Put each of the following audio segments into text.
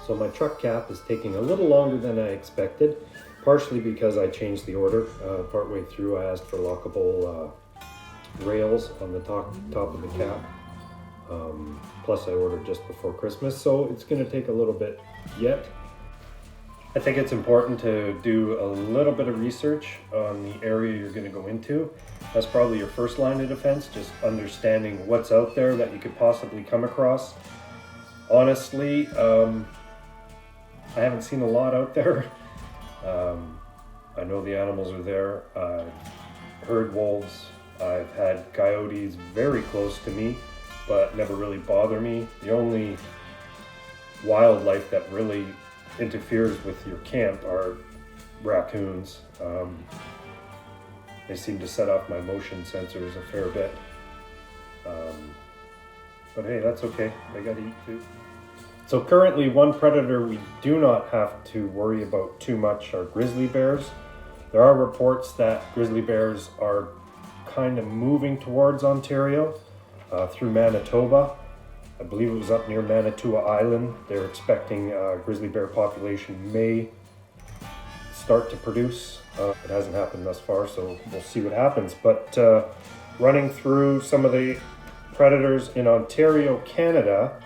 So my truck cap is taking a little longer than I expected, partially because I changed the order. Partway through I asked for lockable rails on the top of the cap. Plus I ordered just before Christmas, so it's going to take a little bit yet. I think it's important to do a little bit of research on the area you're going to go into. That's probably your first line of defense, just understanding what's out there that you could possibly come across. Honestly, I haven't seen a lot out there. I know the animals are there. I've heard wolves. I've had coyotes very close to me, but never really bother me. The only wildlife that really interferes with your camp are raccoons. They seem to set off my motion sensors a fair bit. But hey, that's okay. They gotta eat too. So currently, one predator we do not have to worry about too much are grizzly bears. There are reports that grizzly bears are kind of moving towards Ontario through Manitoba. I believe it was up near Manitoba Island. They're expecting grizzly bear population may start to produce. It hasn't happened thus far, so we'll see what happens. But running through some of the predators in Ontario, Canada,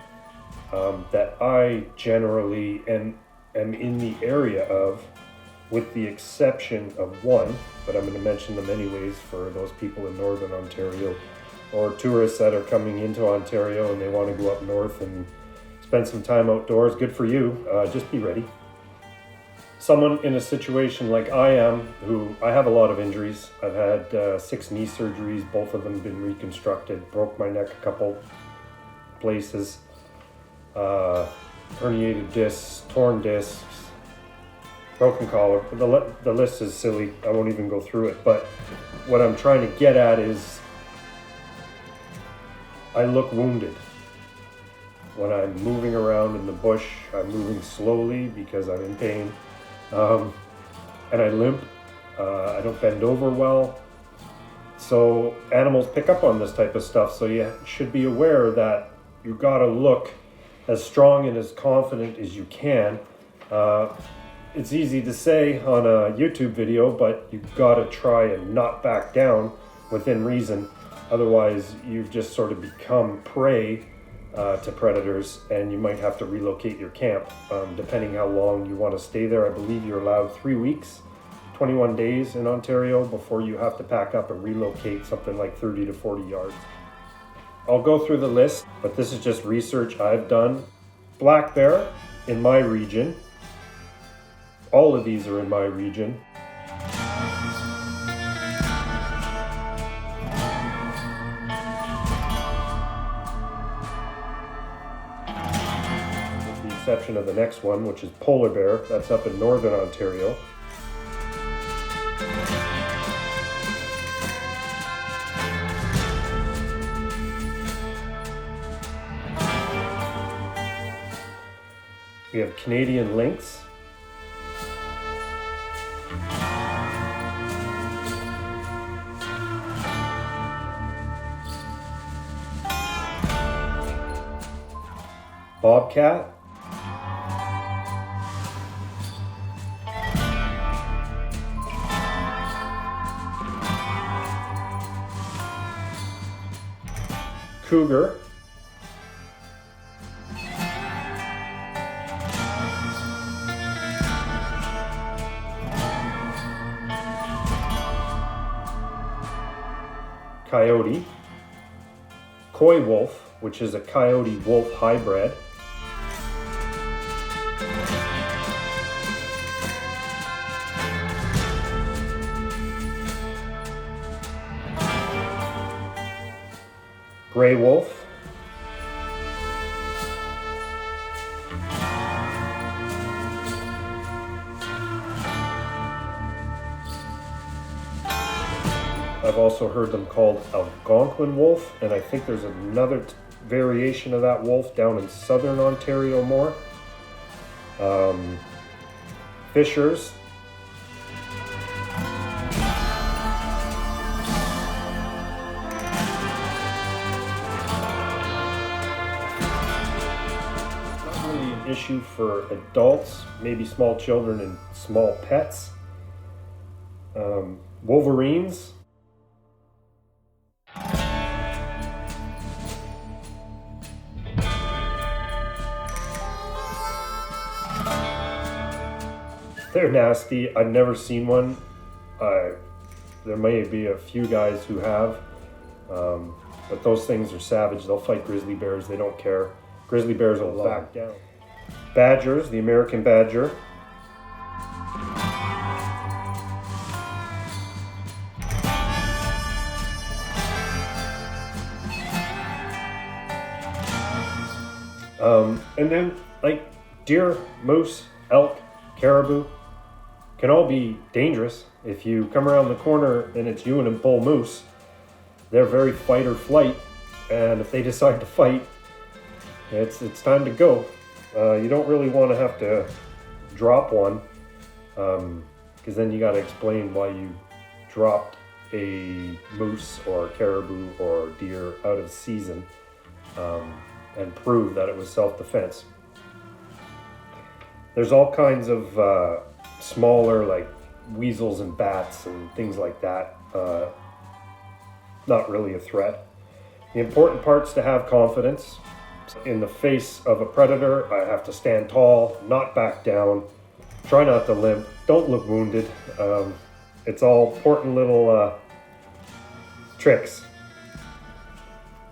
that I generally am in the area of, with the exception of one, but I'm going to mention them anyways for those people in Northern Ontario or tourists that are coming into Ontario and they want to go up north and spend some time outdoors. Good for you. Just be ready. Someone in a situation like I am, who I have a lot of injuries. I've had 6 knee surgeries, both of them have been reconstructed, broke my neck a couple places, herniated discs, torn discs, broken collar. The list is silly. I won't even go through it. But what I'm trying to get at is I look wounded. When I'm moving around in the bush, I'm moving slowly because I'm in pain. And I limp. I don't bend over well. So animals pick up on this type of stuff. So you should be aware that you gotta look as strong and as confident as you can. It's easy to say on a YouTube video, but you've got to try and not back down within reason. Otherwise, you've just sort of become prey to predators, and you might have to relocate your camp, depending how long you want to stay there. I believe you're allowed 3 weeks, 21 days in Ontario before you have to pack up and relocate something like 30 to 40 yards. I'll go through the list, but this is just research I've done. Black bear in my region. All of these are in my region. With the exception of the next one, which is polar bear. That's up in Northern Ontario. We have Canadian lynx. Bobcat. Cougar. Coyote. Coy wolf, which is a coyote wolf hybrid. Gray wolf. I've also heard them called Algonquin wolf, and I think there's another variation of that wolf down in southern Ontario more. Fishers. issue for adults, maybe small children and small pets. Wolverines. They're nasty. I've never seen one. There may be a few guys who have, but those things are savage. They'll fight grizzly bears. They don't care. Grizzly bears will back down. Badgers, the American badger. And then like deer, moose, elk, caribou can all be dangerous. If you come around the corner and it's you and a bull moose, they're very fight or flight, and if they decide to fight, it's time to go. You don't really want to have to drop one, because then you got to explain why you dropped a moose or caribou or deer out of season, and prove that it was self-defense. There's all kinds of smaller, like weasels and bats and things like that. Not really a threat. The important part's to have confidence. In the face of a predator, I have to stand tall, not back down, try not to limp, don't look wounded. It's all important little tricks.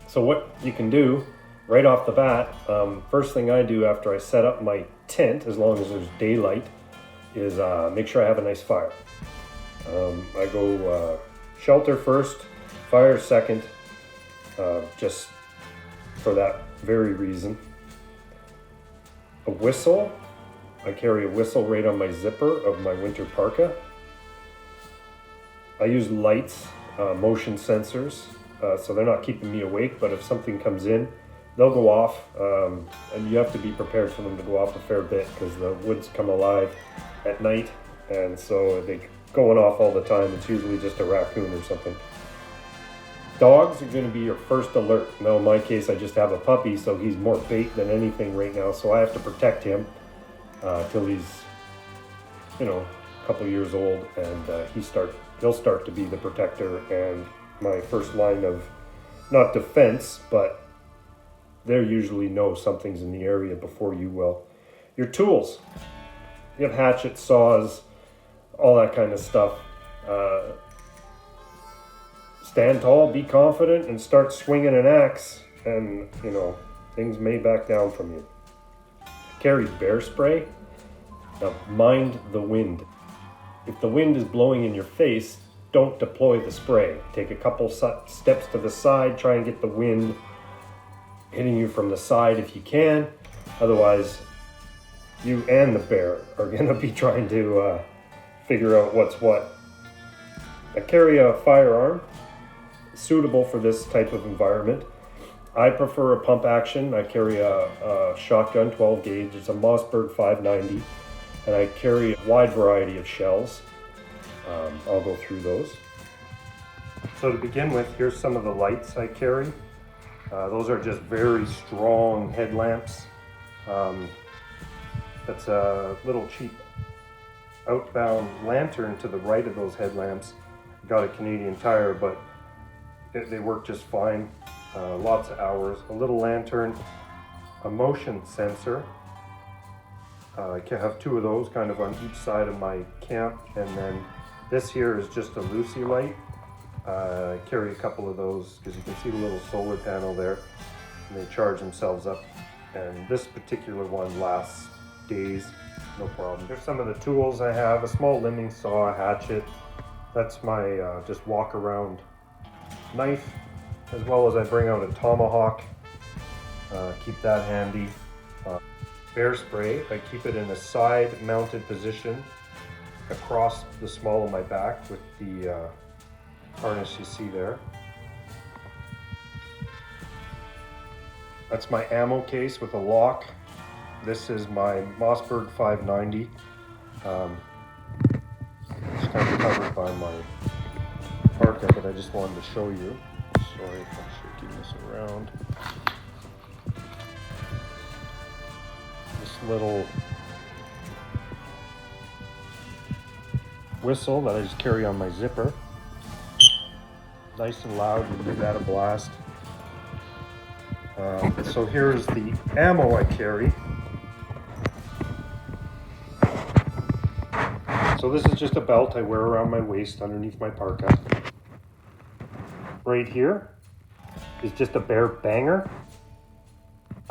So what you can do right off the bat, first thing I do after I set up my tent, as long as there's daylight, is make sure I have a nice fire. I go shelter first, fire second, just for that very reason. A whistle, I carry a whistle right on my zipper of my winter parka. I use lights, motion sensors, so they're not keeping me awake, but if something comes in, they'll go off, and you have to be prepared for them to go off a fair bit because the woods come alive at night, and so they're going off all the time. It's usually just a raccoon or something. Dogs are going to be your first alert. Now in my case, I just have a puppy, so he's more bait than anything right now, so I have to protect him till he's, a couple years old, and he'll start to be the protector and my first line of, not defense, but they usually know something's in the area before you will. Your tools. You have hatchets, saws, all that kind of stuff. Stand tall, be confident, and start swinging an axe, and, things may back down from you. Carry bear spray. Now, mind the wind. If the wind is blowing in your face, don't deploy the spray. Take a couple steps to the side, try and get the wind hitting you from the side if you can. Otherwise, you and the bear are going to be trying to figure out what's what. I carry a firearm suitable for this type of environment. I prefer a pump action. I carry a shotgun 12 gauge. It's a Mossberg 590, and I carry a wide variety of shells. I'll go through those. So to begin with, here's some of the lights I carry. Those are just very strong headlamps. That's a little cheap outbound lantern to the right of those headlamps. Got a Canadian Tire, but they work just fine. Lots of hours. A little lantern, a motion sensor. I have two of those kind of on each side of my camp, and then this here is just a Lucy light. I carry a couple of those because you can see the little solar panel there, and they charge themselves up, and this particular one lasts days, no problem. Here's some of the tools I have: a small limbing saw, a hatchet. That's my just walk around knife, as well as I bring out a tomahawk, keep that handy. Bear spray, I keep it in a side mounted position across the small of my back with the harness you see there. That's my ammo case with a lock. This is my Mossberg 590. It's kind of covered by my parka, but I just wanted to show you. Sorry if I'm shaking this around. This little whistle that I just carry on my zipper. Nice and loud, we give that a blast. So here's the ammo I carry. So this is just a belt I wear around my waist underneath my parka. Right here is just a Bear Banger.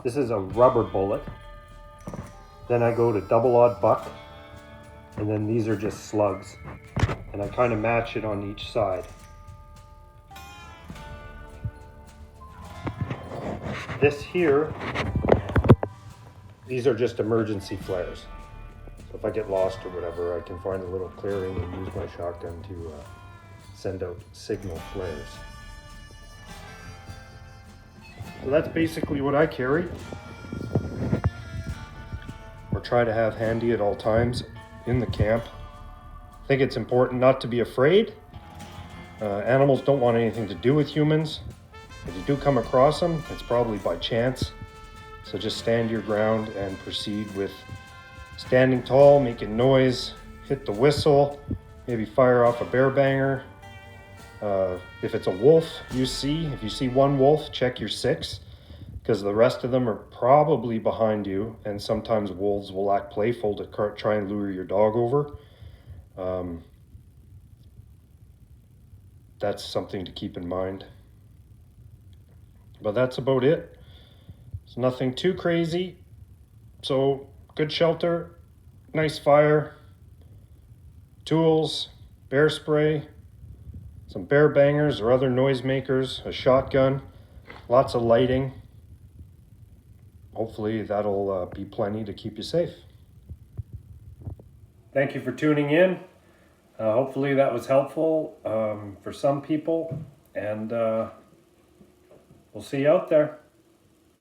This is a rubber bullet. Then I go to double aught buck, and then these are just slugs. And I kind of match it on each side. This here, these are just emergency flares. So if I get lost or whatever, I can find a little clearing and use my shotgun to send out signal flares. So that's basically what I carry, or try to have handy at all times in the camp. I think it's important not to be afraid. Animals don't want anything to do with humans. If you do come across them, it's probably by chance. So just stand your ground and proceed with standing tall, making noise, hit the whistle, maybe fire off a Bear Banger. If it's a wolf if you see one wolf, check your six, because the rest of them are probably behind you, and sometimes wolves will act playful to try and lure your dog over. That's something to keep in mind. But that's about it. It's nothing too crazy. So good shelter, nice fire, tools, bear spray, some Bear Bangers or other noisemakers, a shotgun, lots of lighting. Hopefully that'll be plenty to keep you safe. Thank you for tuning in. Hopefully that was helpful for some people, and we'll see you out there.